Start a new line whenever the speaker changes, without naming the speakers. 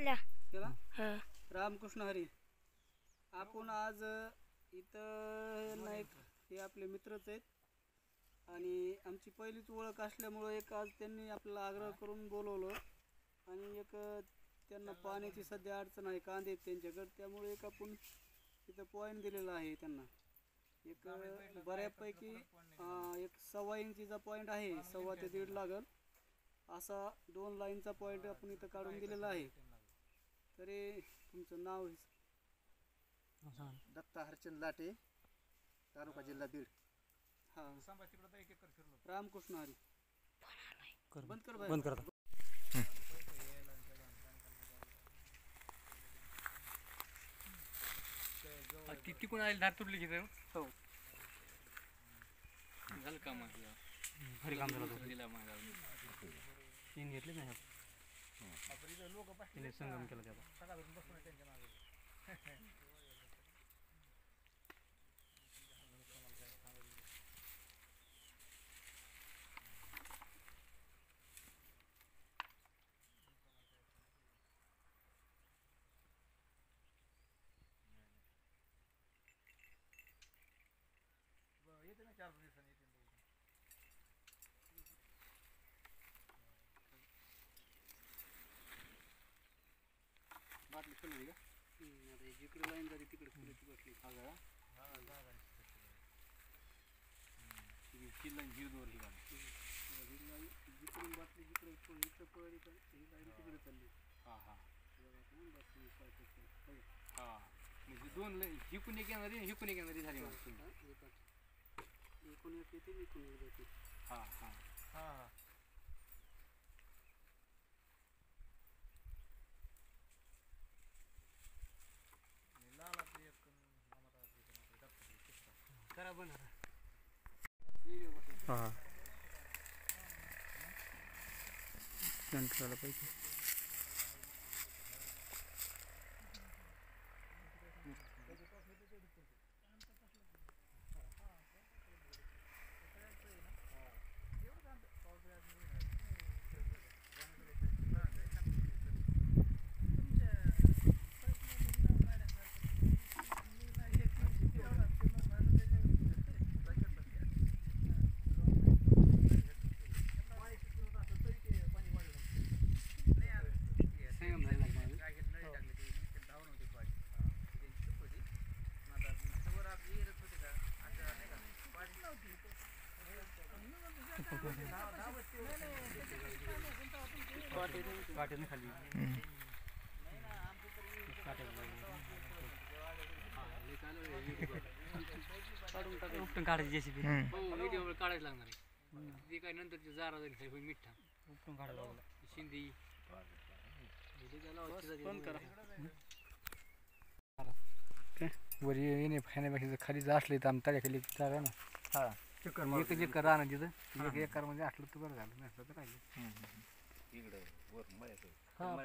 केला
केला
हा
रामकृष्ण हरी. आपण आज इथं नाईक हे आपले मित्रच आहेत आणि आमची पहिलीच ओळख असल्यामुळं एक आज त्यांनी आपल्याला आग्रह करून बोलवलं आणि एक त्यांना पाण्याची सध्या अडचण आहे, कांदे आहेत त्यांच्याकडे, त्यामुळे एक आपण इथं पॉईंट दिलेला आहे त्यांना. एक बऱ्यापैकी एक 1.25 इंचीचा पॉईंट आहे, 1.25 ते 1.5 लागल असा 2 लाईनचा पॉईंट आपण इथं काढून दिलेला आहे. तरी तुमचं नाव?
दत्ता हरचंद लाटे, तालुका जिल्हा बीड.
हां, रामकृष्ण हरी. बंद कर बाहेर.
बंद करता.
तिकून आली धार तुटली की
हो,
झालं काम
घरी काम झालं
दिला माझा
तीन घेतले नाही तिने संगम केला त्याचा.
येते ना 4 दिवसांनी येते.
बाटली फुलली का? आता जिकडे लाईन झाली तिकडे फुलाची बसली.
हा का? किल्ला जीवदवर ही गाडी
जिकडून बाटली जिकडे इथं पळली का ही लाईन तिकडे चालली.
हां हां
बसली
हां, म्हणजे 2 हिकून एक येणारी हिकून एक येणारी झाली मला.
एकूण एक येते, एकूण एक जाते.
हां हां हां
करा बंद.
हां सेंटरला पाहिजे. काटेने खाली उपटून काढायची जेसीबी.
व्हिडिओ काढायला लागणार आहे ते काय नंतरची जारा झाली मिठा
उपटून काढायला लागला
शिंदी
बंद करा.
वरी येणे फायण्यापेक्षा खाली जर असले तर आम्ही तळ्याखाली जागा ना.
हां
एक एकर राहणं तिथं एक एकर म्हणजे असलं तर बरं झालं, नसलं तर राहिलं.
इकडं वर मळ्याचं
हां